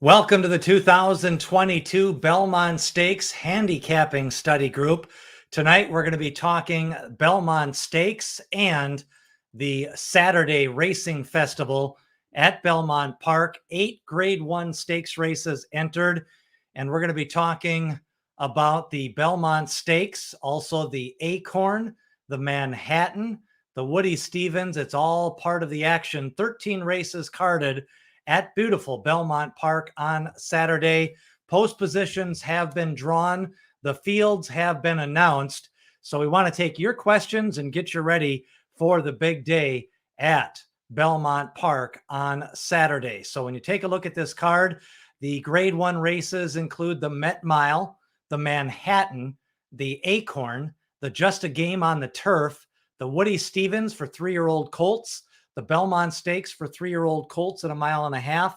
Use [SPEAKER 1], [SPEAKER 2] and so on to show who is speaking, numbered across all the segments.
[SPEAKER 1] Welcome to the 2022 Belmont Stakes Handicapping Study Group. Tonight we're going to be talking Belmont Stakes and the Saturday Racing Festival at Belmont Park. 8 Grade 1 stakes races entered, and we're going to be talking about the Belmont Stakes, also the Acorn, the Manhattan, the Woody Stevens. It's all part of the action. 13 races carded at beautiful Belmont Park on Saturday. Post positions have been drawn. The fields have been announced. So we want to take your questions and get you ready for the big day at Belmont Park on Saturday. So when you take a look at this card, the Grade 1 races include the Met Mile, the Manhattan, the Acorn, the Just a Game on the Turf, the Woody Stevens for 3-year-old colts, the Belmont Stakes for 3-year-old colts at 1.5 miles,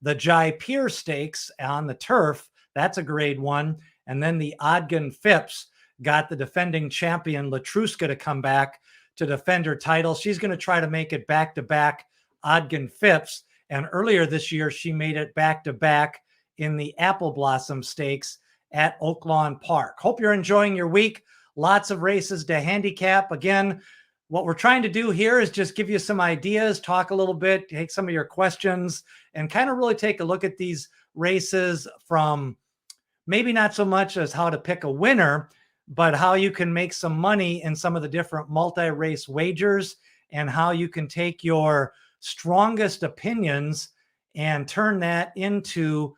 [SPEAKER 1] the Jaipur Stakes on the turf, that's a Grade 1, and then the Ogden Phipps got the defending champion Latruska to come back to defend her title. She's going to try to make it back-to-back Ogden Phipps, and earlier this year she made it back-to-back in the Apple Blossom Stakes at Oaklawn Park. Hope you're enjoying your week. Lots of races to handicap. Again, what we're trying to do here is just give you some ideas, talk a little bit, take some of your questions, and kind of really take a look at these races from maybe not so much as how to pick a winner, but how you can make some money in some of the different multi-race wagers and how you can take your strongest opinions and turn that into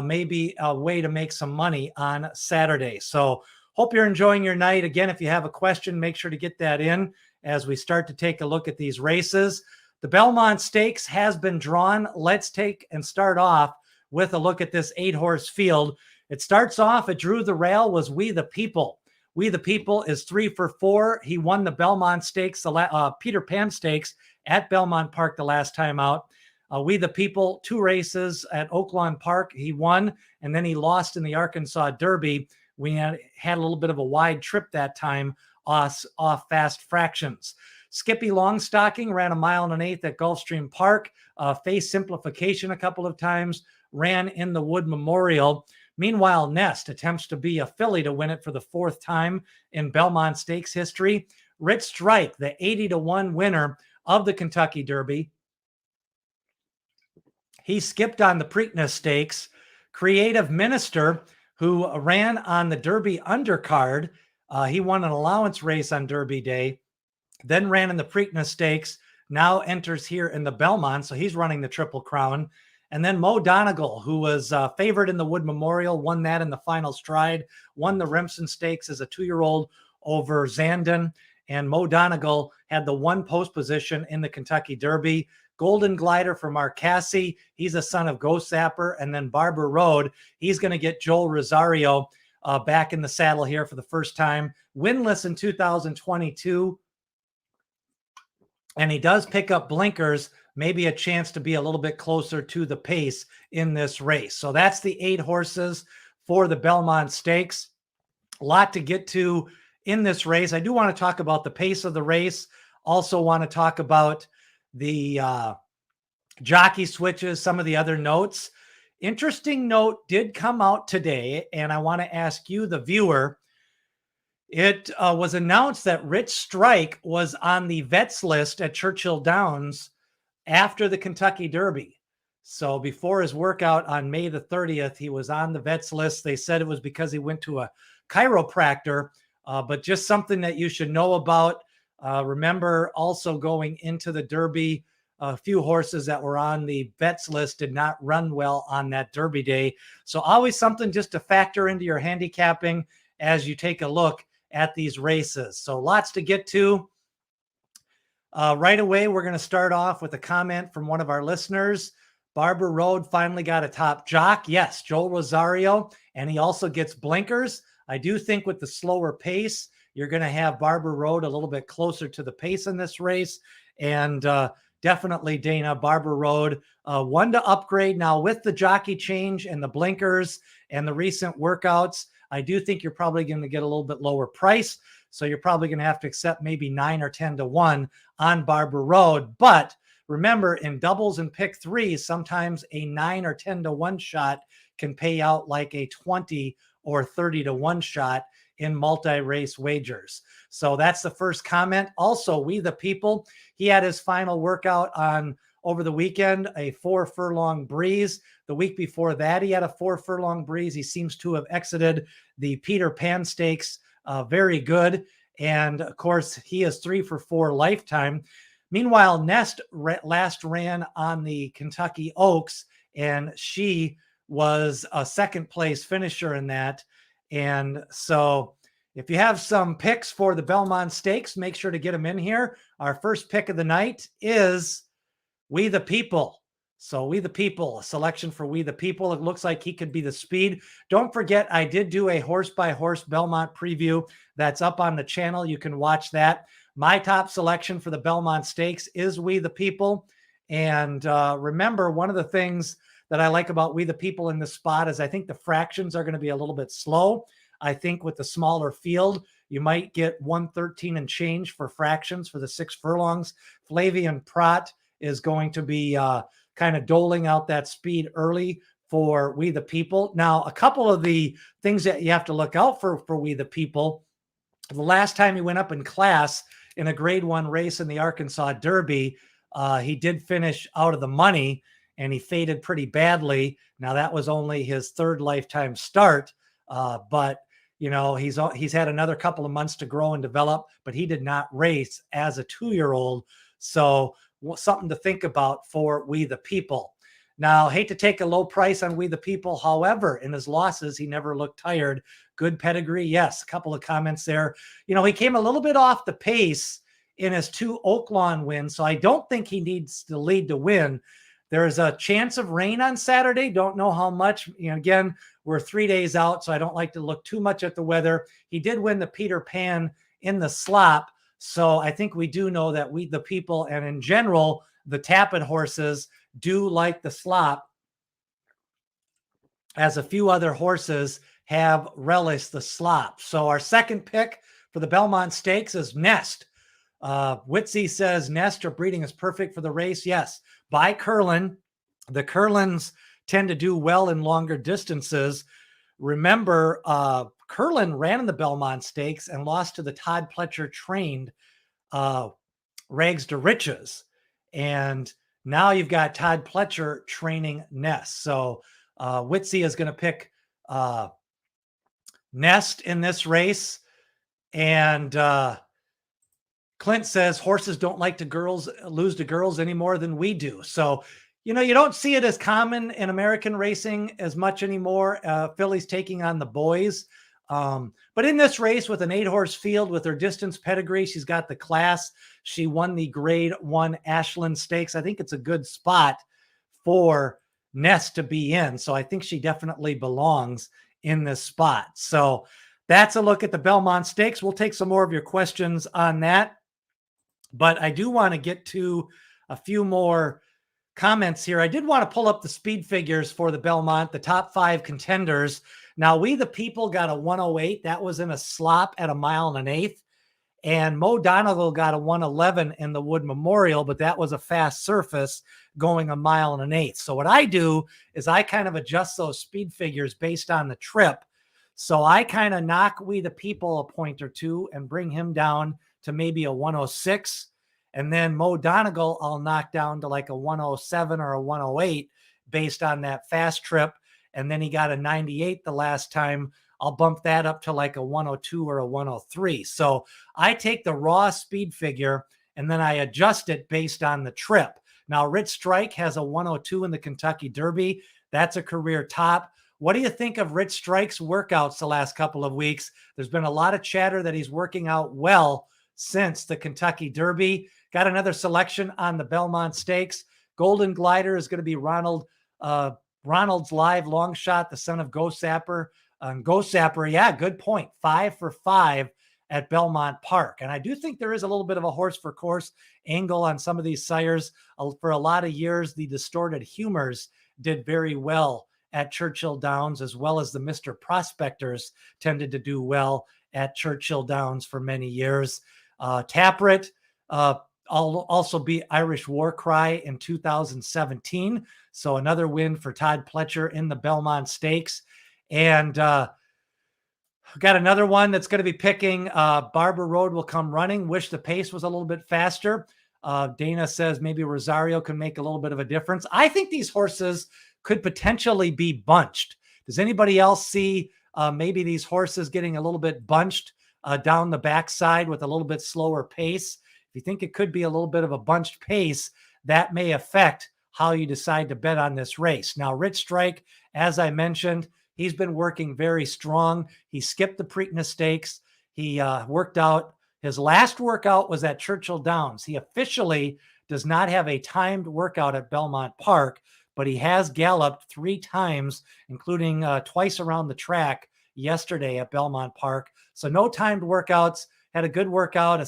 [SPEAKER 1] maybe a way to make some money on Saturday. So hope you're enjoying your night. Again, if you have a question, make sure to get that in as we start to take a look at these races. The Belmont Stakes has been drawn. Let's take and start off with a look at this 8-horse field. It starts off, it drew the rail, was We the People. We the People is 3 for 4. He won the Belmont Stakes, Peter Pan Stakes at Belmont Park the last time out. We the People, 2 races at Oaklawn Park. He won, and then he lost in the Arkansas Derby. We had a little bit of a wide trip that time off fast fractions. Skippy Longstocking ran 1.1 miles at Gulfstream Park, faced simplification a couple of times, ran in the Wood Memorial. Meanwhile, Nest attempts to be a filly to win it for the 4th time in Belmont Stakes history. Rich Strike, the 80-1 winner of the Kentucky Derby. He skipped on the Preakness Stakes. Creative Minister, who ran on the Derby undercard, he won an allowance race on Derby Day, then ran in the Preakness Stakes, now enters here in the Belmont, so he's running the Triple Crown. And then Mo Donegal, who was favored in the Wood Memorial, won that in the final stride, won the Remsen Stakes as a 2-year-old over Zandon. And Mo Donegal had the 1 post position in the Kentucky Derby. Golden Glider for Mark Casse. He's a son of Ghost Zapper. And then Barber Road, he's going to get Joel Rosario back in the saddle here for the first time. Winless in 2022. And he does pick up blinkers, maybe a chance to be a little bit closer to the pace in this race. So that's the 8 horses for the Belmont Stakes. A lot to get to in this race. I do want to talk about the pace of the race. Also want to talk about the jockey switches, some of the other notes. Interesting note did come out today, and I want to ask you, the viewer. It was announced that Rich Strike was on the vets list at Churchill Downs after the Kentucky Derby. So before his workout on May the 30th, he was on the vets list. They said it was because he went to a chiropractor, but just something that you should know about. Remember, also going into the Derby, a few horses that were on the vets list did not run well on that Derby day. So always something just to factor into your handicapping as you take a look at these races. So lots to get to. Right away, we're going to start off with a comment from one of our listeners. Barber Road finally got a top jock. Yes, Joel Rosario, and he also gets blinkers. I do think with the slower pace, you're going to have Barber Road a little bit closer to the pace in this race. And definitely, Dana, Barber Road, one to upgrade now with the jockey change and the blinkers and the recent workouts. I do think you're probably going to get a little bit lower price. So you're probably going to have to accept maybe 9 or 10 to 1 on Barber Road. But remember, in doubles and pick threes, sometimes a 9 or 10 to 1 shot can pay out like a 20 or 30 to 1 shot in multi-race wagers. So that's the first comment. Also, We the People, he had his final workout on over the weekend, a 4 furlong breeze. The week before that, he had a 4 furlong breeze. He seems to have exited the Peter Pan Stakes very good. And of course, he is 3 for 4 lifetime. Meanwhile, Nest last ran on the Kentucky Oaks, and she was a second place finisher in that. And so if you have some picks for the Belmont Stakes, make sure to get them in here. Our first pick of the night is We the People. So We the People, a selection for We the People. It looks like he could be the speed. Don't forget, I did do a horse by horse Belmont preview that's up on the channel. You can watch that. My top selection for the Belmont Stakes is We the People. And remember, one of the things that I like about We the People in this spot is I think the fractions are going to be a little bit slow. I think with the smaller field, you might get 113 and change for fractions for the 6 furlongs. Flavian Prat is going to be kind of doling out that speed early for We the People. Now, a couple of the things that you have to look out for We the People, the last time he went up in class in a grade 1 race in the Arkansas Derby, he did finish out of the money and he faded pretty badly. Now, that was only his 3rd lifetime start, but you know, he's had another couple of months to grow and develop, but he did not race as a 2-year-old. So something to think about for We the People. Now, hate to take a low price on We the People. However, in his losses, he never looked tired. Good pedigree. Yes, a couple of comments there. You know, he came a little bit off the pace in his 2 Oaklawn wins, so I don't think he needs to lead to win. There is a chance of rain on Saturday. Don't know how much. You know, again, we're 3 days out, so I don't like to look too much at the weather. He did win the Peter Pan in the slop, so I think we do know that We the People, and in general, the Tappet horses do like the slop, as a few other horses have relished the slop. So our second pick for the Belmont Stakes is Nest. Witsy says Nest or breeding is perfect for the race. Yes, by Curlin. The Curlins tend to do well in longer distances. Remember, Curlin ran in the Belmont Stakes and lost to the Todd Pletcher trained Rags to Riches. And now you've got Todd Pletcher training Nest. So Witsy is going to pick Nest in this race. And Clint says horses don't like to lose to girls any more than we do. So, you know, you don't see it as common in American racing as much anymore. Filly's taking on the boys. But in this race with an 8-horse field with her distance pedigree, she's got the class. She won the grade 1 Ashland Stakes. I think it's a good spot for Nest to be in. So I think she definitely belongs in this spot. So that's a look at the Belmont Stakes. We'll take some more of your questions on that. But I do want to get to a few more comments here. I did want to pull up the speed figures for the Belmont, the top 5 contenders. Now, We the People got a 108. That was in a slop at 1 1/8. And Mo Donegal got a 111 in the Wood Memorial, but that was a fast surface going 1 1/8. So what I do is I kind of adjust those speed figures based on the trip. So I kind of knock We the People a point or two and bring him down to maybe a 106. And then Mo Donegal, I'll knock down to like a 107 or a 108 based on that fast trip. And then he got a 98 the last time. I'll bump that up to like a 102 or a 103. So I take the raw speed figure and then I adjust it based on the trip. Now, Rich Strike has a 102 in the Kentucky Derby. That's a career top. What do you think of Rich Strike's workouts the last couple of weeks? There's been a lot of chatter that he's working out well since the Kentucky Derby. Got another selection on the Belmont Stakes. Golden Glider is going to be Ronald's live long shot, the son of Go Sapper. Go Sapper, yeah, good point. 5 for 5 at Belmont Park. And I do think there is a little bit of a horse for course angle on some of these sires. For a lot of years, the Distorted Humors did very well at Churchill Downs, as well as the Mr. Prospectors tended to do well at Churchill Downs for many years. Taprit, also beat Irish War Cry in 2017. So another win for Todd Pletcher in the Belmont Stakes. And got another one that's going to be picking. Barber Road will come running. Wish the pace was a little bit faster. Dana says maybe Rosario can make a little bit of a difference. I think these horses could potentially be bunched. Does anybody else see maybe these horses getting a little bit bunched down the backside with a little bit slower pace? If you think it could be a little bit of a bunched pace, that may affect how you decide to bet on this race. Now, Rich Strike, as I mentioned, he's been working very strong. He skipped the Preakness Stakes. He worked out. His last workout was at Churchill Downs. He officially does not have a timed workout at Belmont Park, but he has galloped 3 times, including twice around the track yesterday at Belmont Park. So no timed workouts. Had a good workout, a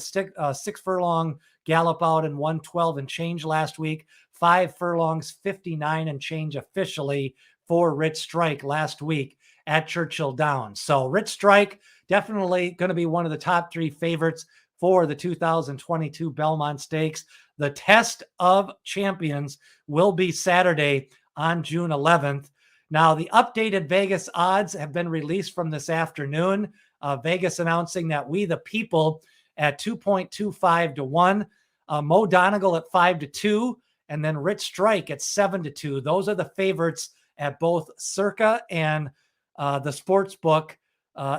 [SPEAKER 1] 6 furlong gallop out in 112 and change last week, 5 furlongs, 59 and change officially for Rich Strike last week at Churchill Downs. So Rich Strike definitely going to be one of the top 3 favorites for the 2022 Belmont Stakes. The test of champions will be Saturday on June 11th. Now, the updated Vegas odds have been released from this afternoon. Vegas announcing that We the People at 2.25 to 1, Mo Donegal at 5 to 2, and then Rich Strike at 7 to 2. Those are the favorites at both Circa and the sports book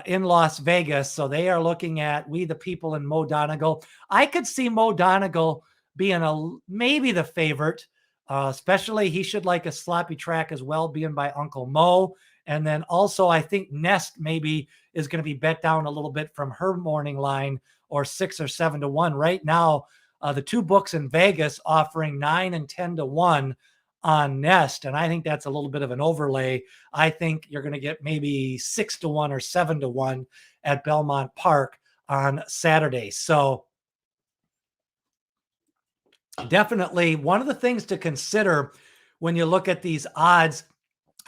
[SPEAKER 1] in Las Vegas. So they are looking at We the People and Mo Donegal. I could see Mo Donegal being maybe the favorite, especially he should like a sloppy track as well, being by Uncle Mo. And then also I think Nest maybe is going to be bet down a little bit from her morning line, or 6 or 7 to 1. Right now, the 2 books in Vegas offering 9 and 10 to 1 on Nest. And I think that's a little bit of an overlay. I think you're going to get maybe 6 to 1 or 7 to 1 at Belmont Park on Saturday. So definitely one of the things to consider when you look at these odds,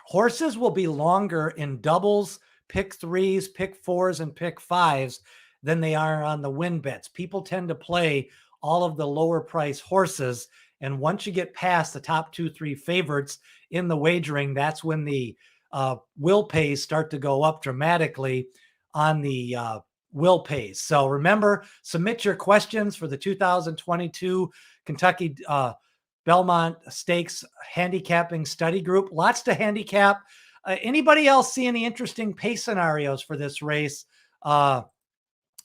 [SPEAKER 1] horses will be longer in doubles, pick 3s, pick 4s, and pick 5s than they are on the win bets. People tend to play all of the lower price horses. And once you get past the top 2-3 favorites in the wagering, that's when the will pays start to go up dramatically on the will pays. So remember, submit your questions for the 2022 Kentucky Belmont Stakes handicapping study group. Lots to handicap. Anybody else see any interesting pace scenarios for this race?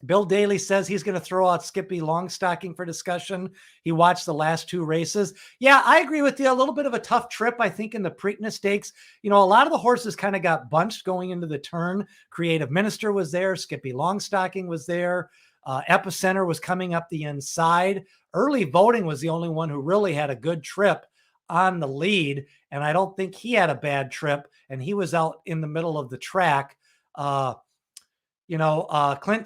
[SPEAKER 1] Bill Daly says he's going to throw out Skippy Longstocking for discussion. He watched the last 2 races. Yeah, I agree with you. A little bit of a tough trip, I think, in the Preakness Stakes. You know, a lot of the horses kind of got bunched going into the turn. Creative Minister was there. Skippy Longstocking was there. Epicenter was coming up the inside. Early Voting was the only one who really had a good trip on the lead, and I don't think he had a bad trip, and he was out in the middle of the track. Clint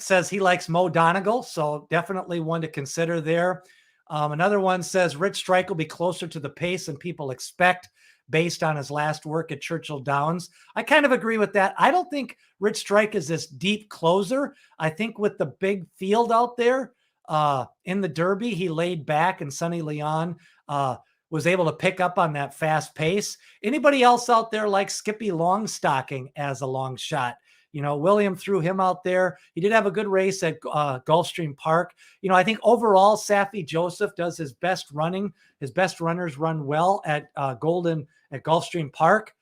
[SPEAKER 1] says he likes Mo Donegal, so definitely one to consider there. Another one says Rich Strike will be closer to the pace than people expect based on his last work at Churchill Downs. I kind of agree with that. I don't think Rich Strike is this deep closer. I think with the big field out there in the Derby, he laid back, and Sonny Leone was able to pick up on that fast pace. Anybody else out there like Skippy Longstocking as a long shot? You know, William threw him out there. He did have a good race at Gulfstream Park. You know, I think overall Saffie Joseph does his best running. His best runners run well at Gulfstream Park.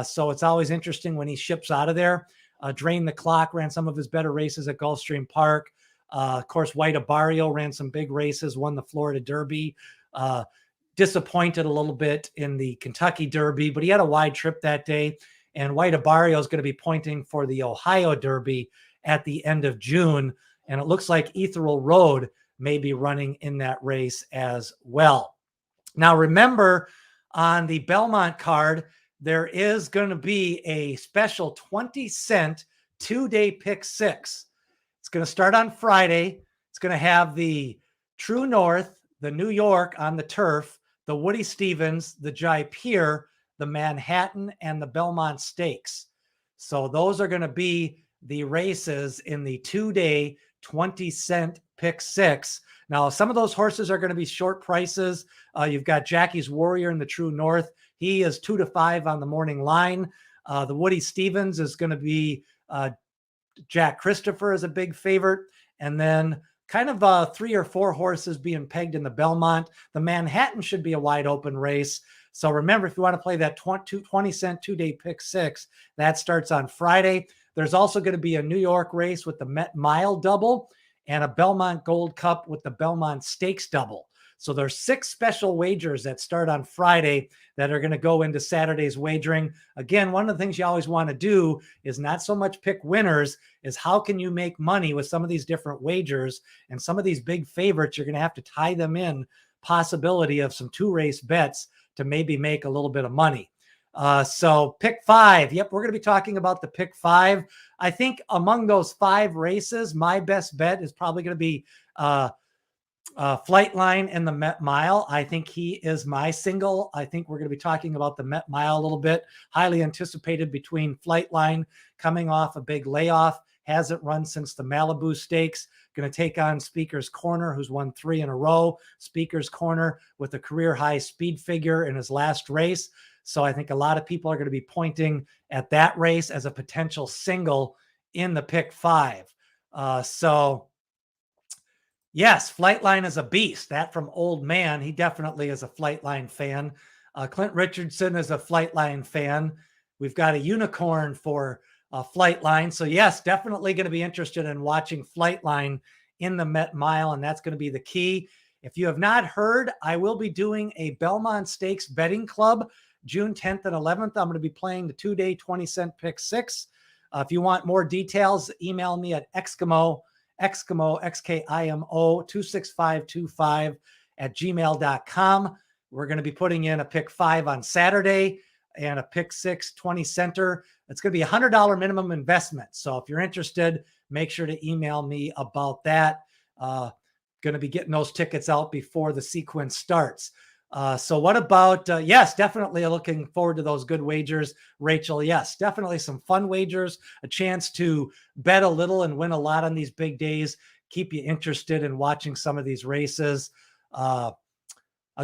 [SPEAKER 1] So it's always interesting when he ships out of there. Drain the Clock ran some of his better races at Gulfstream Park. Of course, White Abarrio ran some big races, won the Florida Derby. Disappointed a little bit in the Kentucky Derby, but he had a wide trip that day. And White Abarrio is going to be pointing for the Ohio Derby at the end of June. And it looks like Ethereal Road may be running in that race as well. Now, remember, on the Belmont card, there is going to be a special 20-cent 2-day pick 6. It's going to start on Friday. It's going to have the True North, the New York on the turf, the Woody Stevens, the Jaipur, the Manhattan, and the Belmont Stakes. So those are going to be the races in the 2-day 20-cent pick 6. Now, some of those horses are going to be short prices. You've got Jackie's Warrior in the True North. He is 2-5 on the morning line. The Woody Stevens is going to be Jack Christopher is a big favorite. And then kind of 3 or 4 horses being pegged in the Belmont. The Manhattan should be a wide open race. So remember, if you want to play that 20-cent 2-day pick 6, that starts on Friday. There's also going to be a New York race with the Met Mile double and a Belmont Gold Cup with the Belmont Stakes double. So there's 6 special wagers that start on Friday that are going to go into Saturday's wagering. Again, one of the things you always want to do is not so much pick winners, is how can you make money with some of these different wagers, and some of these big favorites, you're going to have to tie them in possibility of some 2-race bets to maybe make a little bit of money. So pick 5. Yep, we're going to be talking about the pick 5. I think among those 5 races, my best bet is probably going to be Flightline and the Met Mile. I think he is my single. I think we're going to be talking about the Met Mile a little bit. Highly anticipated between Flightline coming off a big layoff. Hasn't run since the Malibu Stakes. Going to take on Speaker's Corner, who's won 3 in a row. Speaker's Corner with a career high speed figure in his last race. So I think a lot of people are going to be pointing at that race as a potential single in the pick 5. Yes, Flightline is a beast. That from Old Man. He definitely is a Flightline fan. Clint Richardson is a Flightline fan. We've got a unicorn for Flightline. So yes, definitely going to be interested in watching Flightline in the Met Mile, and that's going to be the key. If you have not heard, I will be doing a Belmont Stakes betting club June 10th and 11th. I'm going to be playing the 2-day 20-cent pick 6. If you want more details, email me at Xkimo, XKIMO 26525 at gmail.com. We're going to be putting in a pick 5 on Saturday and a pick 6 20 center. It's going to be a $100 minimum investment. So if you're interested, make sure to email me about that. Going to be getting those tickets out before the sequence starts. So what about, yes, definitely looking forward to those good wagers, Rachel. Yes, definitely some fun wagers, a chance to bet a little and win a lot on these big days, keep you interested in watching some of these races. A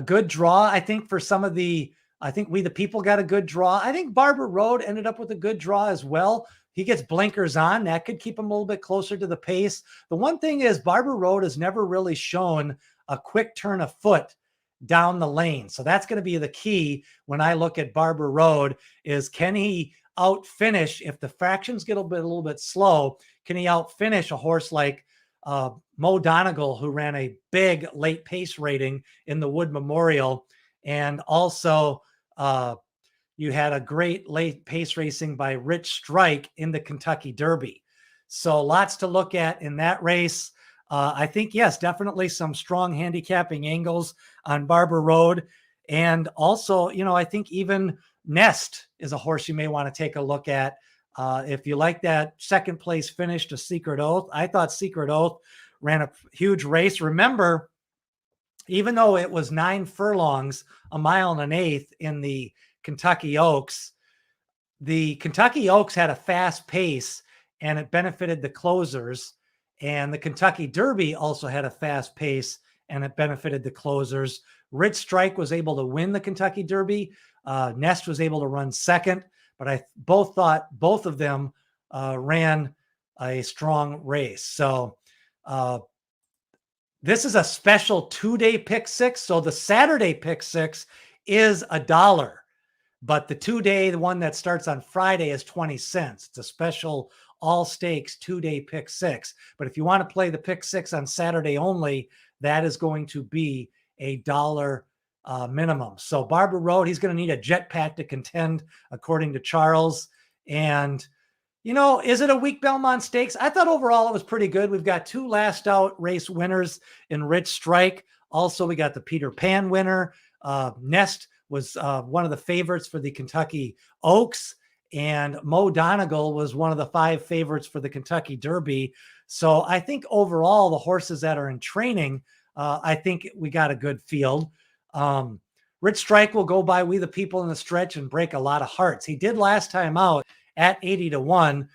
[SPEAKER 1] good draw, I think, for some of I think We the People got a good draw. I think Barber Road ended up with a good draw as well. He gets blinkers on. That could keep him a little bit closer to the pace. The one thing is Barber Road has never really shown a quick turn of foot down the lane. So that's going to be the key when I look at Barber Road, is can he outfinish, if the fractions get a little bit slow, can he outfinish a horse like Mo Donegal, who ran a big late pace rating in the Wood Memorial. And also you had a great late pace racing by Rich Strike in the Kentucky Derby. So lots to look at in that race. I think, yes, definitely some strong handicapping angles on Barber Road. And also, I think even Nest is a horse you may want to take a look at. If you like that second place finish to Secret Oath, I thought Secret Oath ran a huge race. Remember, even though it was 9 furlongs, a mile and an eighth in the Kentucky Oaks, the Kentucky Oaks had a fast pace and it benefited the closers. And the Kentucky Derby also had a fast pace and it benefited the closers. Rich Strike was able to win the Kentucky Derby. Nest was able to run second, but I thought both of them ran a strong race. So this is a special 2-day pick 6. So the Saturday pick 6 is $1, but the 2-day, the one that starts on Friday, is 20 cents. It's a special all stakes 2-day pick 6. But if you want to play the pick 6 on Saturday only, that is going to be $1 minimum. So Barber Road, he's going to need a jetpack to contend, according to Charles. And, is it a weak Belmont Stakes? I thought overall it was pretty good. We've got 2 last out race winners in Rich Strike. Also, we got the Peter Pan winner. Nest was one of the favorites for the Kentucky Oaks. And Mo Donegal was one of the 5 favorites for the Kentucky Derby. So I think overall, the horses that are in training, I think we got a good field. Rich Strike will go by We the People in the stretch and break a lot of hearts. He did last time out at 80-1.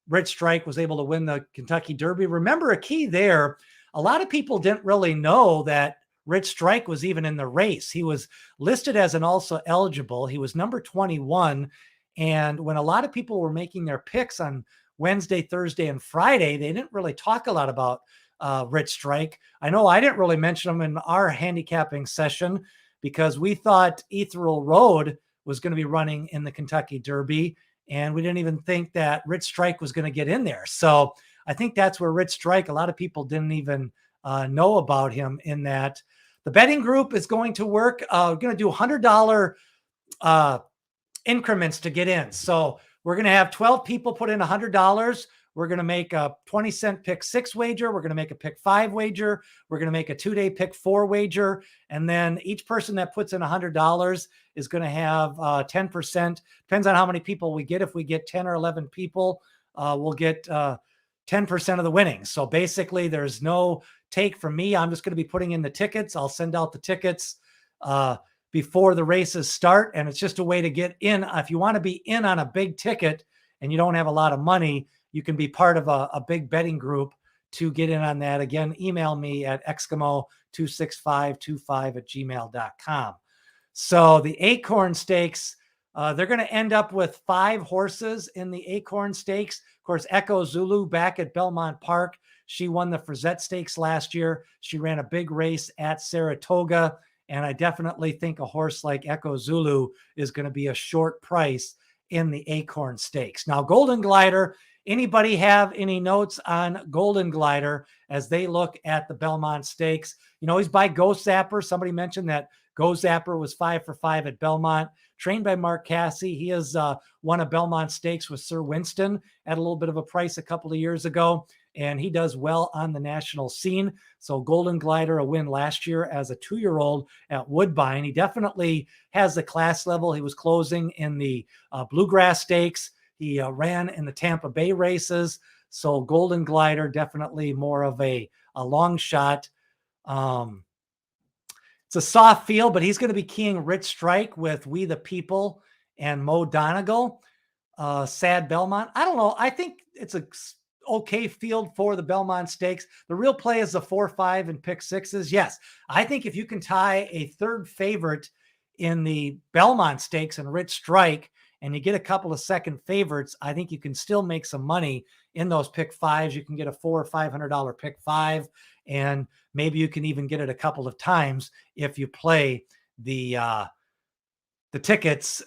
[SPEAKER 1] Rich Strike was able to win the Kentucky Derby. Remember, a key there, a lot of people didn't really know that Rich Strike was even in the race. He was listed as an also eligible. He was number 21. And when a lot of people were making their picks on Wednesday, Thursday, and Friday, they didn't really talk a lot about Rich Strike. I know I didn't really mention him in our handicapping session because we thought Ethereal Road was going to be running in the Kentucky Derby, and we didn't even think that Rich Strike was going to get in there. So I think that's where Rich Strike, a lot of people didn't even know about him in that. The betting group is going to work. We're going to do $100 increments to get in. So we're going to have 12 people put in $100. We're going to make a 20-cent pick 6 wager. We're going to make a pick 5 wager. We're going to make a 2-day pick 4 wager. And then each person that puts in $100 is going to have 10%. Depends on how many people we get. If we get 10 or 11 people, we'll get 10% of the winnings. So basically there's no take from me. I'm just going to be putting in the tickets. I'll send out the tickets before the races start. And it's just a way to get in. If you want to be in on a big ticket and you don't have a lot of money, you can be part of a big betting group to get in on that. Again, email me at eskimo26525@gmail.com. So the Acorn Stakes, they're going to end up with 5 horses in the Acorn Stakes. Of course, Echo Zulu back at Belmont Park. She won the Frizette Stakes last year. She ran a big race at Saratoga. And I definitely think a horse like Echo Zulu is going to be a short price in the Acorn Stakes. Now, Golden Glider, anybody have any notes on Golden Glider as they look at the Belmont Stakes? You know, he's by Go Zapper. Somebody mentioned that Go Zapper was 5 for 5 at Belmont, trained by Mark Cassey. He has won a Belmont Stakes with Sir Winston at a little bit of a price a couple of years ago, and he does well on the national scene. So Golden Glider, a win last year as a 2-year-old at Woodbine. He definitely has the class level. He was closing in the Bluegrass Stakes. He ran in the Tampa Bay races. So Golden Glider, definitely more of a long shot. It's a soft field, but he's going to be keying Rich Strike with We the People and Mo Donegal. Sad Belmont. I don't know. I think it's a okay field for the Belmont Stakes. The real play is the 4, 5, and pick 6s. Yes, I think if you can tie a third favorite in the Belmont Stakes and Rich Strike, and you get a couple of second favorites, I think you can still make some money in those pick 5s. You can get a $400 or $500 pick 5, and maybe you can even get it a couple of times if you play the tickets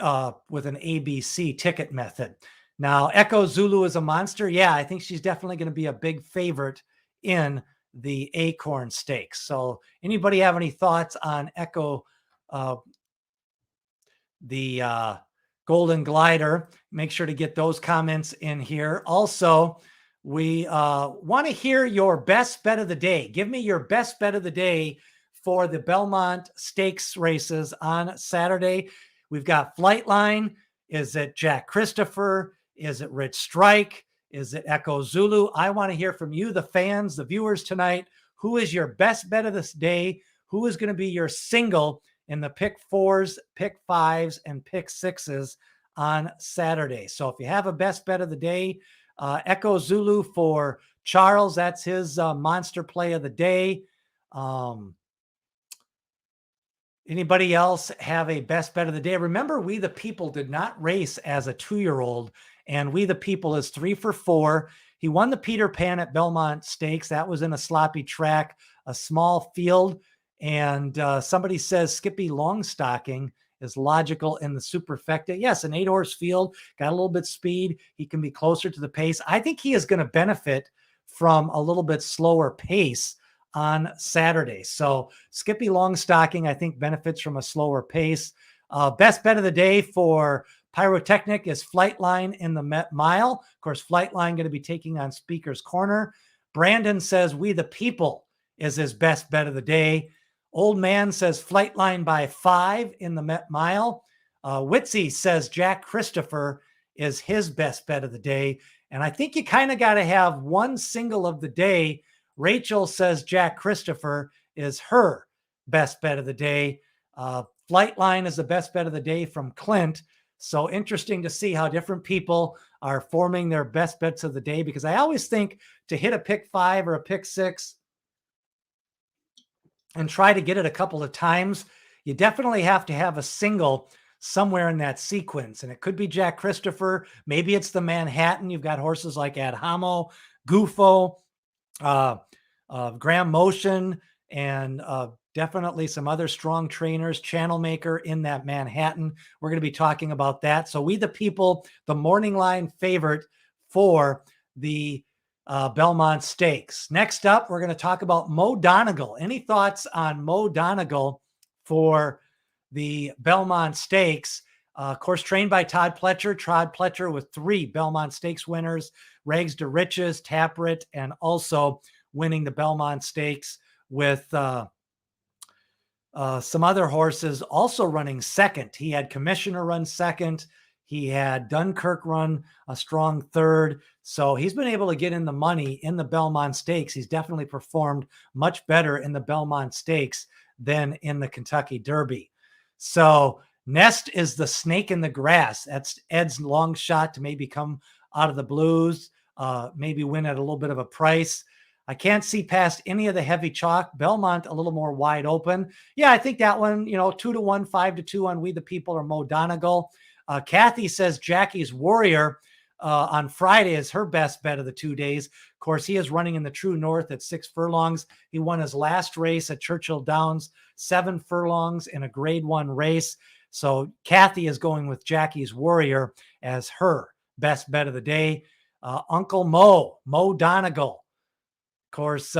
[SPEAKER 1] with an ABC ticket method. Now, Echo Zulu is a monster. Yeah, I think she's definitely going to be a big favorite in the Acorn Stakes. So anybody have any thoughts on Echo, the Golden Glider? Make sure to get those comments in here. Also, we want to hear your best bet of the day. Give me your best bet of the day for the Belmont Stakes races on Saturday. We've got Flightline. Is it Jack Christopher? Is it Rich Strike? Is it Echo Zulu? I want to hear from you, the fans, the viewers tonight. Who is your best bet of this day? Who is going to be your single in the pick 4s, pick 5s, and pick 6s on Saturday? So if you have a best bet of the day, Echo Zulu for Charles, that's his monster play of the day. Anybody else have a best bet of the day? Remember, We the People did not race as a 2-year-old, and We the People is 3 for 4. He won the Peter Pan at Belmont Stakes. That was in a sloppy track, a small field. And somebody says Skippy Longstocking is logical in the superfecta. Yes, an 8-horse field, got a little bit speed. He can be closer to the pace. I think he is going to benefit from a little bit slower pace on Saturday. So Skippy Longstocking, I think, benefits from a slower pace. Best bet of the day for Pyrotechnic is Flightline in the mile. Of course, Flightline going to be taking on Speaker's Corner. Brandon says We the People is his best bet of the day. Old Man says Flightline by 5 in the Met Mile. Witsy says Jack Christopher is his best bet of the day. And I think you kind of got to have one single of the day. Rachel says Jack Christopher is her best bet of the day. Flightline is the best bet of the day from Clint. So interesting to see how different people are forming their best bets of the day, because I always think to hit a pick 5 or a pick 6, and try to get it a couple of times, you definitely have to have a single somewhere in that sequence. And it could be Jack Christopher. Maybe it's the Manhattan. You've got horses like Ad Homo, Gufo, Graham Motion, and definitely some other strong trainers, Channel Maker in that Manhattan. We're going to be talking about that. So We the People, the morning line favorite for the Belmont Stakes. Next up, we're going to talk about Mo Donegal. Any thoughts on Mo Donegal for the Belmont Stakes? Of course, trained by Todd Pletcher. Todd Pletcher with 3 Belmont Stakes winners, Rags to Riches, Taprit, and also winning the Belmont Stakes with some other horses also running second. He had Commissioner run second. He had Dunkirk run a strong third. So he's been able to get in the money in the Belmont Stakes. He's definitely performed much better in the Belmont Stakes than in the Kentucky Derby. So Nest is the snake in the grass. That's Ed's long shot to maybe come out of the blues, maybe win at a little bit of a price. I can't see past any of the heavy chalk. Belmont a little more wide open. Yeah, I think that one, 2-1, 5-2 on We the People or Mo Donegal. Kathy says Jackie's Warrior on Friday is her best bet of the 2 days. Of course, he is running in the True North at 6 furlongs. He won his last race at Churchill Downs, 7 furlongs in a Grade 1 race. So Kathy is going with Jackie's Warrior as her best bet of the day. Uncle Mo Donegal. Of course,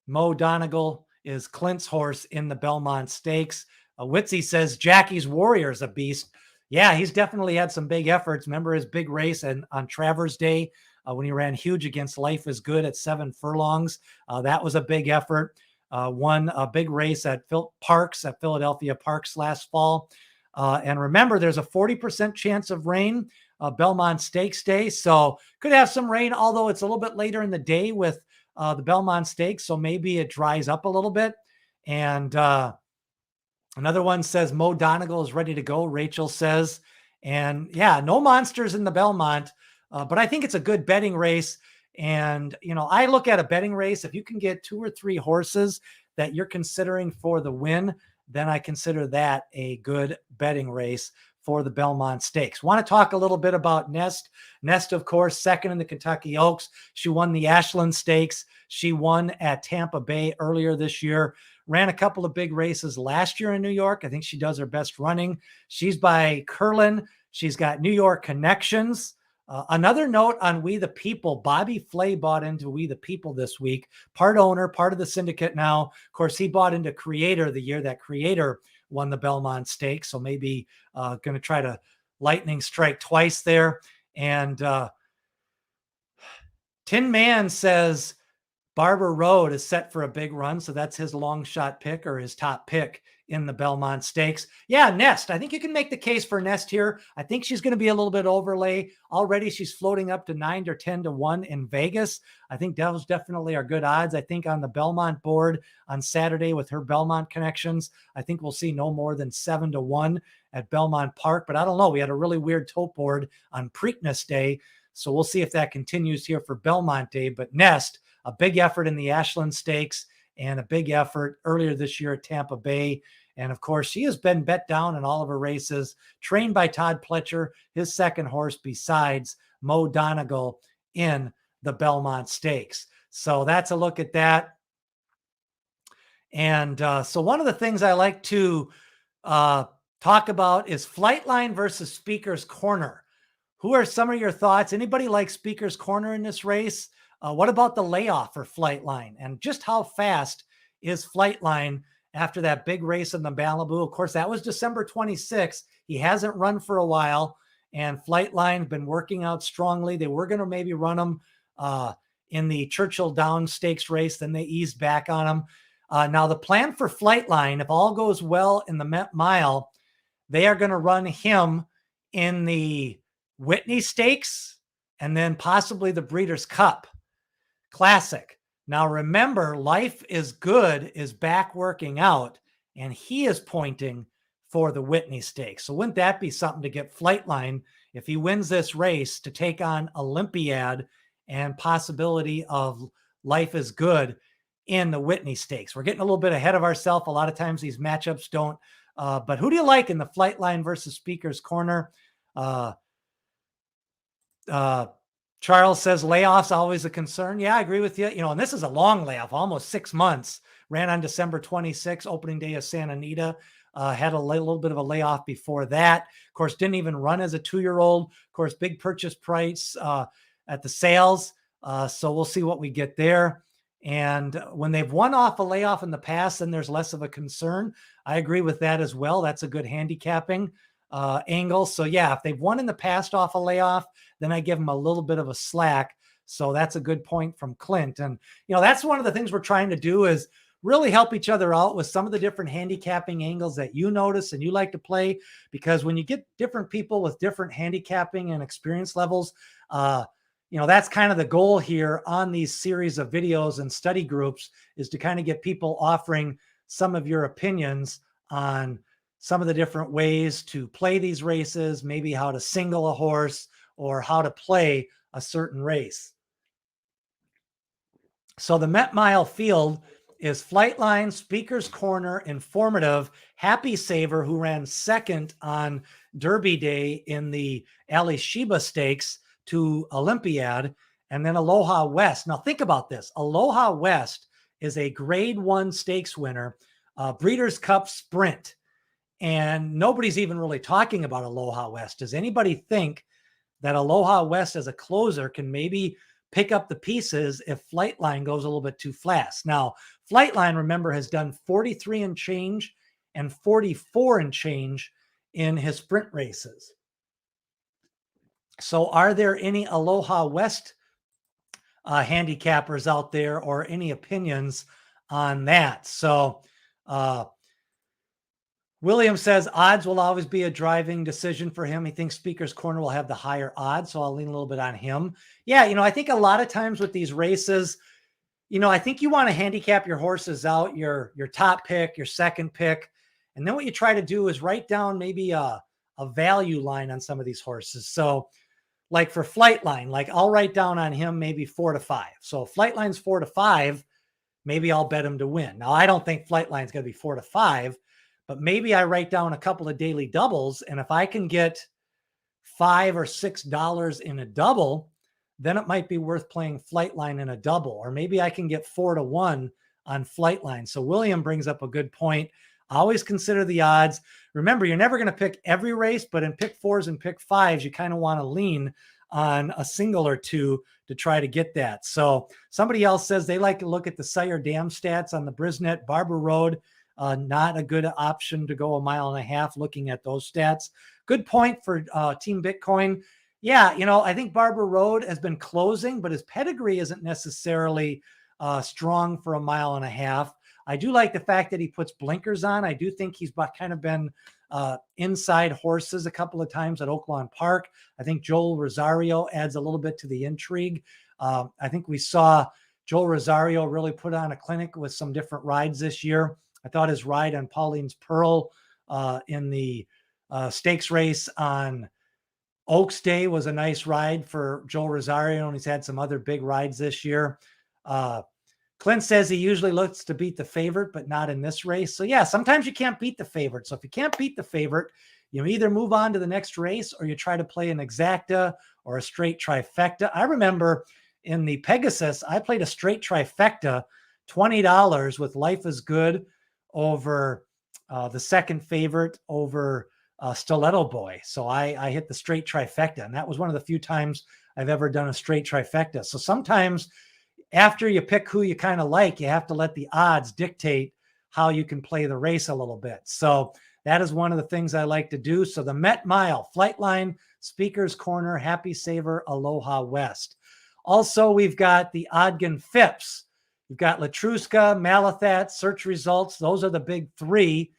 [SPEAKER 1] Mo Donegal is Clint's horse in the Belmont Stakes. Witzy says Jackie's Warrior is a beast. Yeah, he's definitely had some big efforts. Remember his big race on Travers Day when he ran huge against Life is Good at 7 furlongs. That was a big effort. Won a big race at Philadelphia Parks last fall. And remember, there's a 40% chance of rain Belmont Stakes Day. So could have some rain, although it's a little bit later in the day with the Belmont Stakes. So maybe it dries up a little bit. And another one says Mo Donegal is ready to go, Rachel says. And yeah, no monsters in the Belmont, but I think it's a good betting race. And, I look at a betting race. If you can get 2 or 3 horses that you're considering for the win, then I consider that a good betting race for the Belmont Stakes. Want to talk a little bit about Nest. Nest, of course, second in the Kentucky Oaks. She won the Ashland Stakes. She won at Tampa Bay earlier this year. Ran a couple of big races last year in New York. I think she does her best running. She's by Curlin. She's got New York connections. Another note on We the People. Bobby Flay bought into We the People this week. Part owner, part of the syndicate now. Of course, he bought into Creator the year that Creator won the Belmont Stakes. So maybe going to try to lightning strike twice there. And Tin Man says Barber Road is set for a big run. So that's his long shot pick or his top pick in the Belmont Stakes. Yeah, Nest. I think you can make the case for Nest here. I think she's going to be a little bit overlay. Already she's floating up to 9 or 10 to 1 in Vegas. I think those definitely are good odds. I think on the Belmont board on Saturday with her Belmont connections, I think we'll see no more than 7 to 1 at Belmont Park. But I don't know. We had a really weird tote board on Preakness Day. So we'll see if that continues here for Belmont Day. But Nest, a big effort in the Ashland Stakes and a big effort earlier this year at Tampa Bay. And of course, she has been bet down in all of her races, trained by Todd Pletcher, his second horse besides Mo Donegal in the Belmont Stakes. So that's a look at that. And so one of the things I like to talk about is Flightline versus Speaker's Corner. Who are some of your thoughts? Anybody like Speaker's Corner in this race? What about the layoff for Flightline? And just how fast is Flightline after that big race in the Malibu? Of course, that was December 26th. He hasn't run for a while, and Flightline been working out strongly. They were going to maybe run him in the Churchill Downs Stakes race. Then they eased back on him. Now, the plan for Flightline, if all goes well in the mile, they are going to run him in the Whitney Stakes and then possibly the Breeders' Cup Classic. Now, remember, Life is Good is back working out, and he is pointing for the Whitney Stakes. So wouldn't that be something to get Flightline, if he wins this race, to take on Olympiad and possibility of Life is Good in the Whitney Stakes. We're getting a little bit ahead of ourselves. A lot of times these matchups don't. But who do you like in the Flightline versus Speaker's Corner? Charles says layoffs always a concern. Yeah, I agree with you. And this is a long layoff, almost 6 months. Ran on December 26th, opening day of Santa Anita. Had a little bit of a layoff before that. Of course, didn't even run as a 2-year-old. Of course, big purchase price at the sales. So we'll see what we get there. And when they've won off a layoff in the past, then there's less of a concern. I agree with that as well. That's a good handicapping angle. So yeah, if they've won in the past off a layoff, then I give them a little bit of a slack. So that's a good point from Clint. And, that's one of the things we're trying to do is really help each other out with some of the different handicapping angles that you notice and you like to play, because when you get different people with different handicapping and experience levels, that's kind of the goal here on these series of videos and study groups, is to kind of get people offering some of your opinions on some of the different ways to play these races, maybe how to single a horse or how to play a certain race. So the Met Mile field is Flightline, Speaker's Corner, Informative, Happy Saver, who ran second on Derby Day in the Ali Sheba Stakes to Olympiad, and then Aloha West. Now think about this. Aloha West is a grade 1 stakes winner, Breeders' Cup Sprint. And nobody's even really talking about Aloha West. Does anybody think that Aloha West as a closer can maybe pick up the pieces if Flightline goes a little bit too fast? Now, Flightline, remember, has done 43 and change and 44 and change in his sprint races. So are there any Aloha West handicappers out there, or any opinions on that? So William says odds will always be a driving decision for him. He thinks Speaker's Corner will have the higher odds, so I'll lean a little bit on him. Yeah, I think a lot of times with these races, I think you want to handicap your horses out, your top pick, your second pick, and then what you try to do is write down maybe a value line on some of these horses. So like for Flightline, like I'll write down on him maybe 4 to 5. So if Flightline's 4 to 5, maybe I'll bet him to win. Now, I don't think Flightline's going to be 4 to 5, but maybe I write down a couple of daily doubles. And if I can get $5 or $6 in a double, then it might be worth playing Flightline in a double, or maybe I can get 4 to 1 on Flightline. So William brings up a good point. Always consider the odds. Remember, you're never going to pick every race, but in pick 4s and pick 5s, you kind of want to lean on a single or two to try to get that. So somebody else says they like to look at the Sire Dam stats on the Brisnet Barber Road. Not a good option to go 1.5 miles looking at those stats. Good point for Team Bitcoin. Yeah, I think Barber Road has been closing, but his pedigree isn't necessarily strong for 1.5 miles. I do like the fact that he puts blinkers on. I do think he's kind of been inside horses a couple of times at Oaklawn Park. I think Joel Rosario adds a little bit to the intrigue. I think we saw Joel Rosario really put on a clinic with some different rides this year. I thought his ride on Pauline's Pearl in the stakes race on Oaks Day was a nice ride for Joel Rosario, and he's had some other big rides this year. Clint says he usually looks to beat the favorite, but not in this race. So yeah, sometimes you can't beat the favorite. So if you can't beat the favorite, you either move on to the next race or you try to play an exacta or a straight trifecta. I remember in the Pegasus, I played a straight trifecta, $20 with Life is Good over the second favorite over Stiletto Boy. So I hit the straight trifecta, and that was one of the few times I've ever done a straight trifecta. So sometimes after you pick who you kind of like, you have to let the odds dictate how you can play the race a little bit. So that is one of the things I like to do. So the Met Mile, Flightline, Speaker's Corner, Happy Saver, Aloha West. Also, we've got the Ogden Phipps. We've got Latruska, Malathat, Search Results. Those are the big three.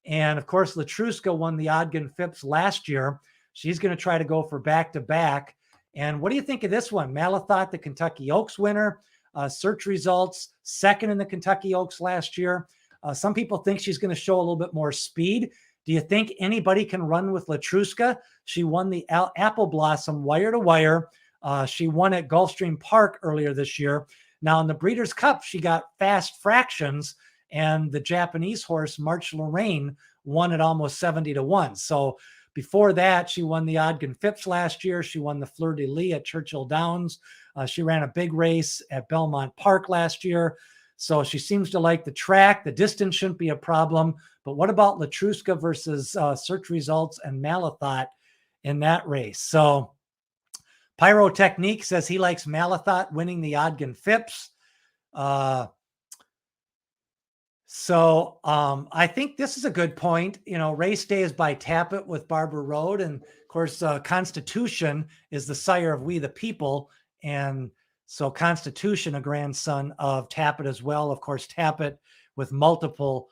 [SPEAKER 1] And of course, Latruska won the Ogden Phipps last year. She's going to try to go for back-to-back. And what do you think of this one? Malathat, the Kentucky Oaks winner. Search Results, second in the Kentucky Oaks last year. Some people think she's going to show a little bit more speed. Do you think anybody can run with Latruska? She won the Apple Blossom wire to wire. She won at Gulfstream Park earlier this year. Now in the Breeders' Cup, she got Fast Fractions, and the Japanese horse March Lorraine won at almost 70-1. So before that, she won the Ogden Phipps last year. She won the Fleur de Lis at Churchill Downs. She ran a big race at Belmont Park last year. So she seems to like the track. The distance shouldn't be a problem. But what about Latruska versus Search Results and Malathot in that race? So Pyrotechnique says he likes Malathot winning the Ogden Phipps. I think this is a good point. You know, race day is by Tappet with Barber Road. And of course, Constitution is the sire of We the People. And so Constitution, a grandson of Tappet as well. Of course, Tappet with multiple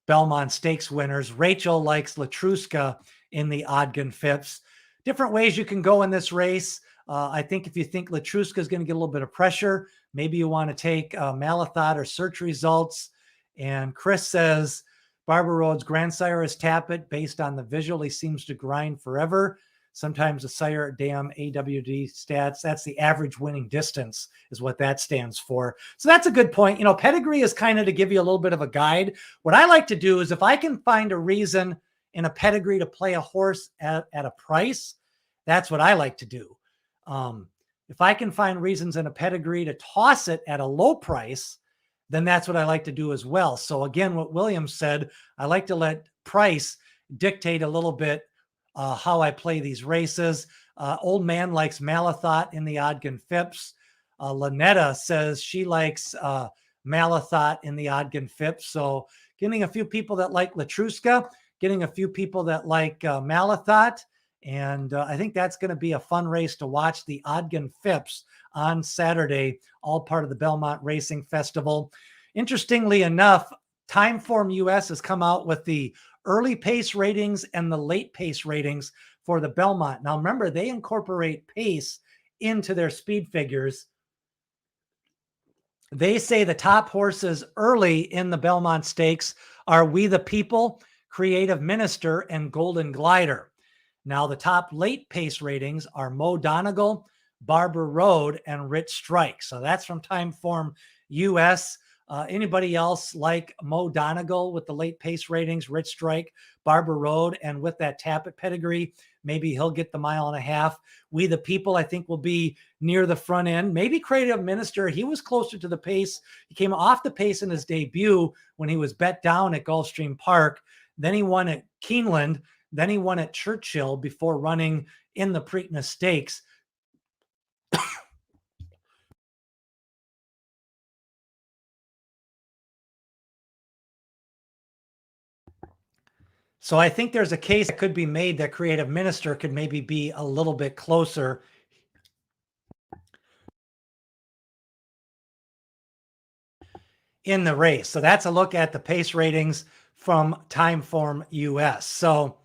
[SPEAKER 1] Belmont Stakes winners. Rachel likes Latruska in the Ogden Phipps. Different ways you can go in this race. I think if you think Latruska is going to get a little bit of pressure, maybe you want to take Malathot or Search Results. And Chris says Barber Road's grandsire is Tappet. Based on the visual, he seems to grind forever. Sometimes the sire damn AWD stats. That's the average winning distance is what that stands for. So that's a good point. You know, Pedigree is kind of to give you a little bit of a guide. What I like to do is if I can find a reason in a Pedigree to play a horse at a price, that's what I like to do. If I can find reasons in a Pedigree to toss it at a low price, then that's what I like to do as well. So again, what Williams said, I like to let price dictate a little bit how I play these races. Old Man likes Malathot in the Ogden Phipps. Lynetta says she likes Malathot in the Ogden Phipps. So getting a few people that like Latruska, getting a few people that like Malathot. And I think that's going to be a fun race to watch, the Ogden Phipps on Saturday, all part of the Belmont Racing Festival. Interestingly enough, Timeform US has come out with the early pace ratings and the late pace ratings for the Belmont. Now, remember, they incorporate pace into their speed figures. They say the top horses early in the Belmont Stakes are We the People, Creative Minister, and Golden Glider. Now, the top late pace ratings are Mo Donegal, Barber Road, and Rich Strike. So that's from Timeform US. Anybody else like Mo Donegal with the late pace ratings, Rich Strike, Barber Road, and with that Tappet pedigree, maybe he'll get the 1.5 miles. We the People, I think, will be near the front end. Maybe Creative Minister, he was closer to the pace. He came off the pace in his debut when he was bet down at Gulfstream Park. Then he won at Keeneland. Then he won at Churchill before running in the Preakness Stakes. So I think there's a case that could be made that Creative Minister could maybe be a little bit closer in the race. So that's a look at the pace ratings from Timeform US. So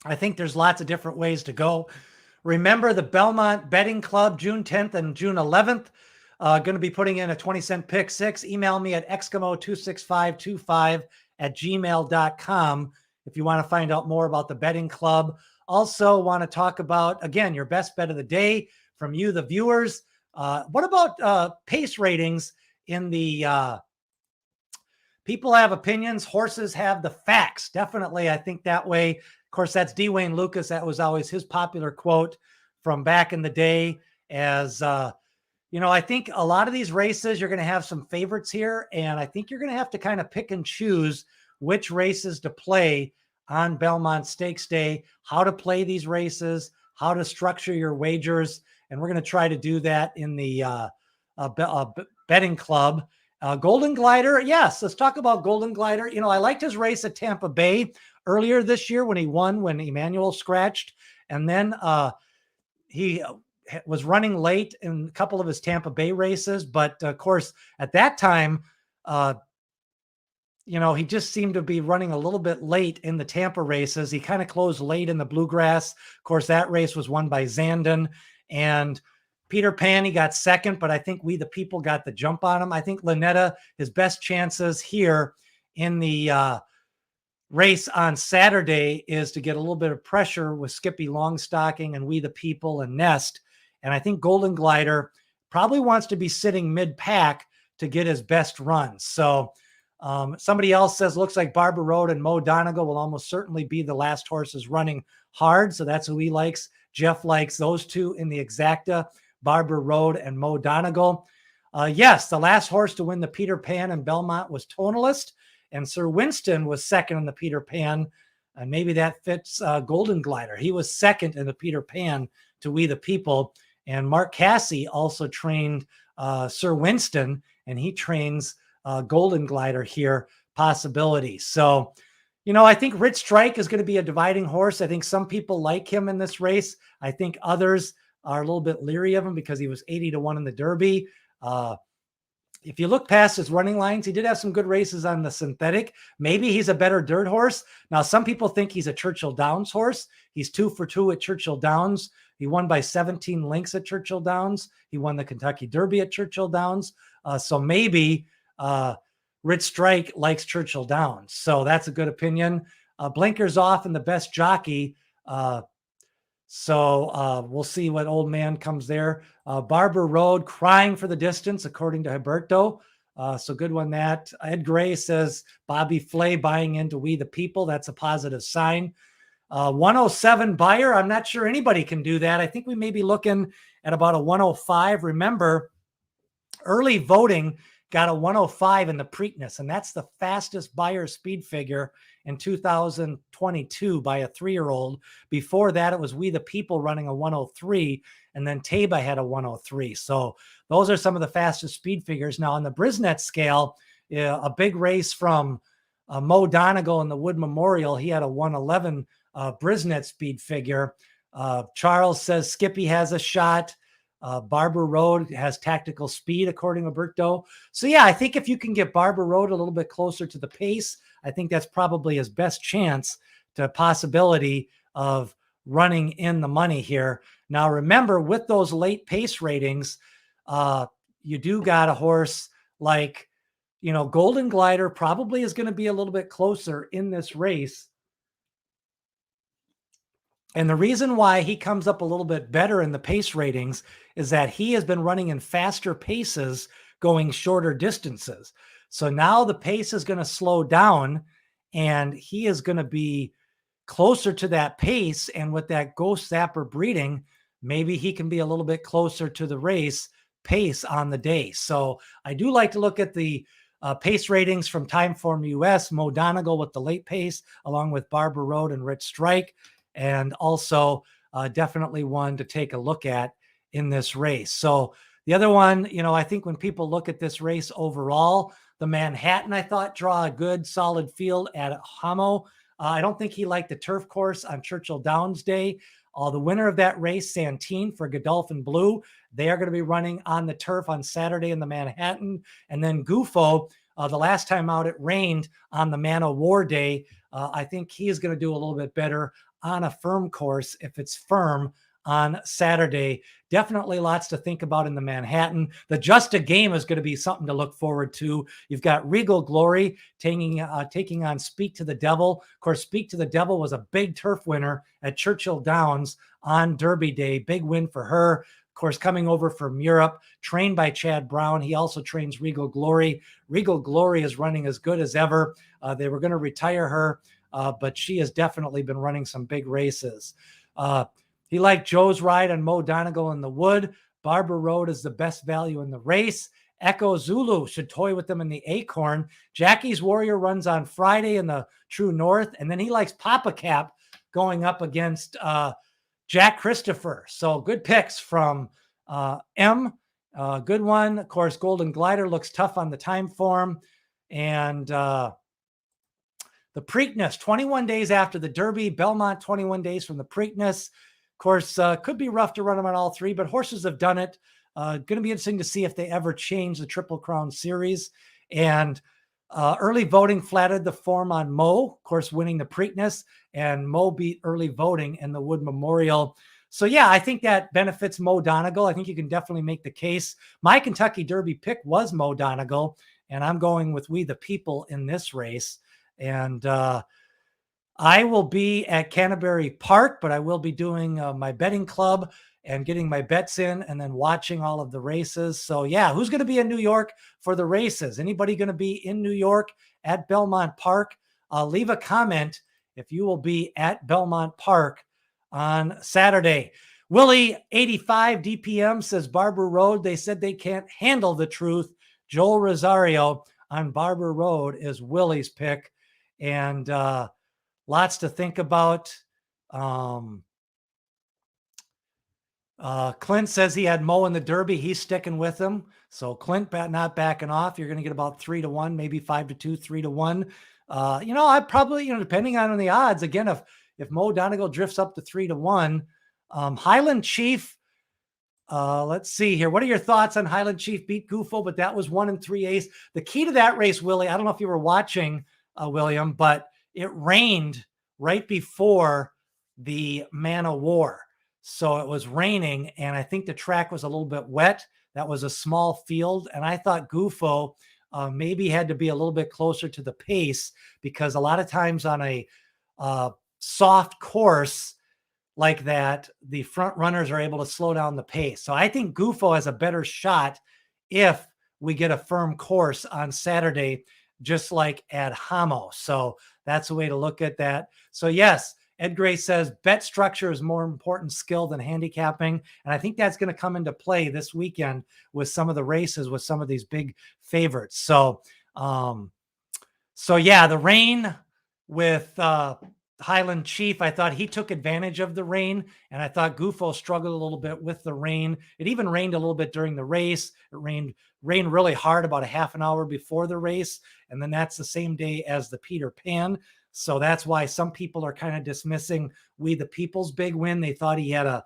[SPEAKER 1] I think there's lots of different ways to go. Remember the Belmont Betting Club, June 10th and June 11th. Going to be putting in a 20-cent pick six. Email me at Eskimo26525@gmail.com if you want to find out more about the betting club. Also want to talk about, again, your best bet of the day from you, the viewers. What about pace ratings in the people have opinions, horses have the facts. Definitely, I think that way. Of course, that's D. Wayne Lucas. That was always his popular quote from back in the day. As you know, I think a lot of these races, you're going to have some favorites here. And I think you're going to have to kind of pick and choose which races to play on Belmont Stakes Day, how to play these races, how to structure your wagers. And we're going to try to do that in the betting club. Golden Glider, yes, let's talk about Golden Glider. You know, I liked his race at Tampa Bay earlier this year when he won, when Emmanuel scratched. And then he was running late in a couple of his Tampa Bay races. But of course, at that time, you know, he just seemed to be running a little bit late in the Tampa races. He kind of closed late in the Bluegrass. Of course, that race was won by Zandon. And Peter Pan, he got second, but I think We the People got the jump on him. I think Lynetta, his best chances here in the race on Saturday is to get a little bit of pressure with Skippy Longstocking and We the People and Nest. And I think Golden Glider probably wants to be sitting mid-pack to get his best runs. So somebody else says, looks like Barber Road and Mo Donegal will almost certainly be the last horses running hard. So that's who he likes. Jeff likes those two in the exacta, Barber Road and Mo Donegal. Yes, the last horse to win the Peter Pan in Belmont was Tonalist, and Sir Winston was second in the Peter Pan. And maybe that fits Golden Glider. He was second in the Peter Pan to We the People. And Mark Cassey also trained Sir Winston, and he trains Golden Glider here, possibility. So, I think Rich Strike is going to be a dividing horse. I think some people like him in this race. I think others are a little bit leery of him because he was 80-1 in the Derby. If you look past his running lines, he did have some good races on the synthetic. Maybe he's a better dirt horse. Now, some people think he's a Churchill Downs horse. He's 2 for 2 at Churchill Downs. He won by 17 lengths at Churchill Downs. He won the Kentucky Derby at Churchill Downs. So maybe Rich Strike likes Churchill Downs. So that's a good opinion. Blinkers off and the best jockey. So we'll see what old man comes there. Barber Road crying for the distance, according to Huberto. So good one that. Ed Gray says Bobby Flay buying into We the People. That's a positive sign. 107 buyer. I'm not sure anybody can do that. I think we may be looking at about a 105. Remember, early voting got a 105 in the Preakness, and that's the fastest buyer speed figure in 2022 by a 3-year-old. Before that, it was We the People running a 103, and then Taba had a 103. So those are some of the fastest speed figures. Now, on the Brisnet scale, a big race from Mo Donegal in the Wood Memorial, he had a 111 Brisnet speed figure. Charles says Skippy has a shot. Barber Road has tactical speed, according to Berto. So, yeah, I think if you can get Barber Road a little bit closer to the pace, I think that's probably his best chance to possibility of running in the money here. Now, remember, with those late pace ratings, you do got a horse like, Golden Glider probably is going to be a little bit closer in this race. And the reason why he comes up a little bit better in the pace ratings is that he has been running in faster paces going shorter distances. So now the pace is going to slow down and he is going to be closer to that pace. And with that Ghost Zapper breeding, maybe he can be a little bit closer to the race pace on the day. So I do like to look at the pace ratings from Timeform US, Mo Donegal with the late pace, along with Barber Road and Rich Strike. And also definitely one to take a look at in this race. So the other one, I think when people look at this race overall, the Manhattan, I thought, draw a good solid field at Hamo. I don't think he liked the turf course on Churchill Downs Day. The winner of that race, Santine for Godolphin Blue, they are going to be running on the turf on Saturday in the Manhattan. And then Gufo, the last time out, it rained on the Man o' War Day. I think he is going to do a little bit better on a firm course if it's firm on Saturday. Definitely lots to think about in the Manhattan. The Just a Game is going to be something to look forward to. You've got Regal Glory taking on Speak to the Devil. Of course, Speak to the Devil was a big turf winner at Churchill Downs on Derby Day. Big win for her. Of course, coming over from Europe, trained by Chad Brown. He also trains Regal Glory. Regal Glory is running as good as ever. They were going to retire her, but she has definitely been running some big races. He liked Joe's ride on Mo Donegal in the Wood. Barber Road is the best value in the race. Echo Zulu should toy with them in the Acorn. Jackie's Warrior runs on Friday in the True North. And then he likes Papa Cap going up against Jack Christopher. So good picks from M. Good one. Of course, Golden Glider looks tough on the time form. And the Preakness, 21 days after the Derby. Belmont, 21 days from the Preakness. Of course, could be rough to run them on all three, but horses have done it. Going to be interesting to see if they ever change the Triple Crown Series. And early voting flattered the form on Mo, of course, winning the Preakness, and Mo beat early voting in the Wood Memorial. So, yeah, I think that benefits Mo Donegal. I think you can definitely make the case. My Kentucky Derby pick was Mo Donegal, and I'm going with We the People in this race. And I will be at Canterbury Park, but I will be doing my betting club and getting my bets in and then watching all of the races. So yeah, who's going to be in New York for the races? Anybody going to be in New York at Belmont Park? Leave a comment if you will be at Belmont Park on Saturday. Willie 85 DPM says Barber Road. They said they can't handle the truth. Joel Rosario on Barber Road is Willie's pick. And lots to think about. Clint says he had Mo in the Derby. He's sticking with him. So Clint not backing off. You're going to get about 3-1, maybe 5-2, 3-1. I probably, depending on the odds, again, if Mo Donegal drifts up to 3-1, Highland Chief, let's see here. What are your thoughts on Highland Chief beat Gufo, but that was 1 3/8. The key to that race, Willie, I don't know if you were watching, William, but it rained right before the Man of War. So it was raining, and I think the track was a little bit wet. That was a small field, and I thought Gufo maybe had to be a little bit closer to the pace, because a lot of times on a soft course like that, the front runners are able to slow down the pace. So I think Gufo has a better shot if we get a firm course on Saturday, just like at Hamo. So that's a way to look at that. So yes, Ed Gray says bet structure is more important skill than handicapping. And I think that's going to come into play this weekend with some of the races with some of these big favorites. So yeah, the rain with Highland Chief, I thought he took advantage of the rain, and I thought Gufo struggled a little bit with the rain. It even rained a little bit during the race. It rained really hard about a half an hour before the race, and then that's the same day as the Peter Pan. So that's why some people are kind of dismissing We the People's big win. They thought he had a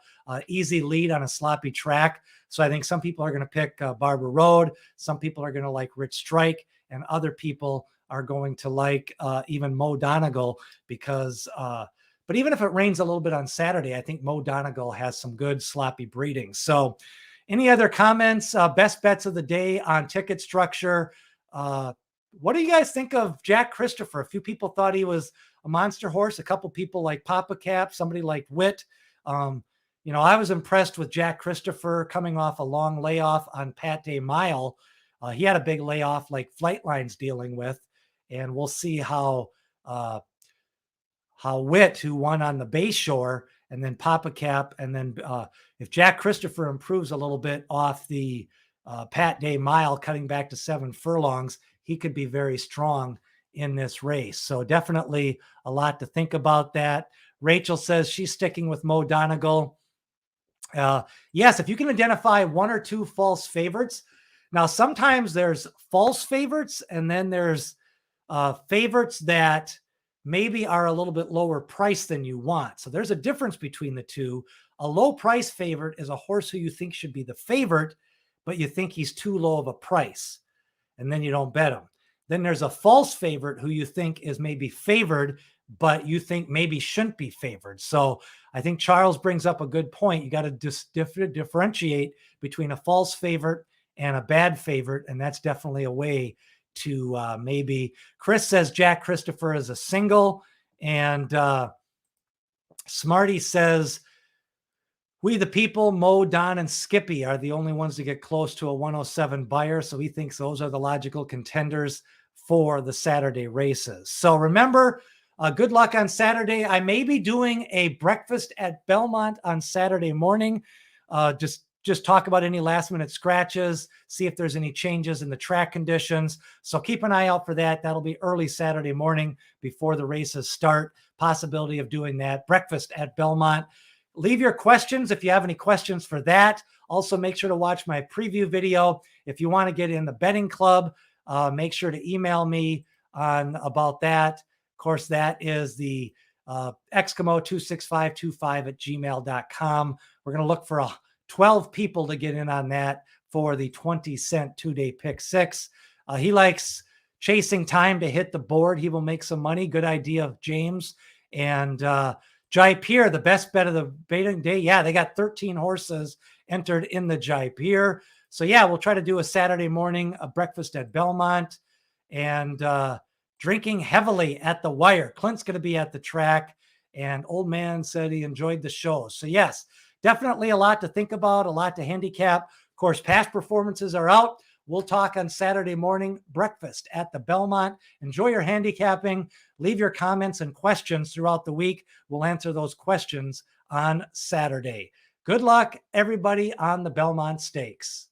[SPEAKER 1] easy lead on a sloppy track. So I think some people are going to pick Barber Road. Some people are going to like Rich Strike, and other people are going to like even Mo Donegal, because but even if it rains a little bit on Saturday, I think Mo Donegal has some good sloppy breeding. So any other comments, best bets of the day on ticket structure? What do you guys think of Jack Christopher? A few people thought he was a monster horse. A couple people like Papa Cap, somebody like Witt. I was impressed with Jack Christopher coming off a long layoff on Pat Day Mile. He had a big layoff like Flightline's dealing with, and we'll see how Witt, who won on the Bayshore, and then Papa Cap, and then if Jack Christopher improves a little bit off the Pat Day Mile, cutting back to 7 furlongs, he could be very strong in this race. So definitely a lot to think about that. Rachel says she's sticking with Mo Donegal. Yes, if you can identify 1 or 2 false favorites. Now, sometimes there's false favorites, and then there's favorites that maybe are a little bit lower price than you want. So there's a difference between the two. A low price favorite is a horse who you think should be the favorite, but you think he's too low of a price, and then you don't bet him. Then there's a false favorite who you think is maybe favored, but you think maybe shouldn't be favored. So I think Charles brings up a good point. You got to differentiate between a false favorite and a bad favorite, and that's definitely a way to maybe. Chris says Jack Christopher is a single, and Smarty says We the People, Mo, Don, and Skippy are the only ones to get close to a 107 buyer. So he thinks those are the logical contenders for the Saturday races. So remember, good luck on Saturday. I may be doing a breakfast at Belmont on Saturday morning. Just talk about any last minute scratches, see if there's any changes in the track conditions. So keep an eye out for that. That'll be early Saturday morning before the races start. Possibility of doing that. Breakfast at Belmont. Leave your questions if you have any questions for that. Also, make sure to watch my preview video. If you want to get in the betting club, make sure to email me about that. Of course, that is the Eskimo26525@gmail.com. We're going to look for 12 people to get in on that for the 20-cent 2-day pick six. He likes chasing time to hit the board. He will make some money. Good idea, James. And Jaipur, the best bet of the betting day. Yeah, they got 13 horses entered in the Jaipur. So yeah, we'll try to do a Saturday morning, a breakfast at Belmont. And drinking heavily at the wire. Clint's going to be at the track, and Old Man said he enjoyed the show. So yes, definitely a lot to think about, a lot to handicap. Of course, past performances are out. We'll talk on Saturday morning, breakfast at the Belmont. Enjoy your handicapping. Leave your comments and questions throughout the week. We'll answer those questions on Saturday. Good luck, everybody, on the Belmont Stakes.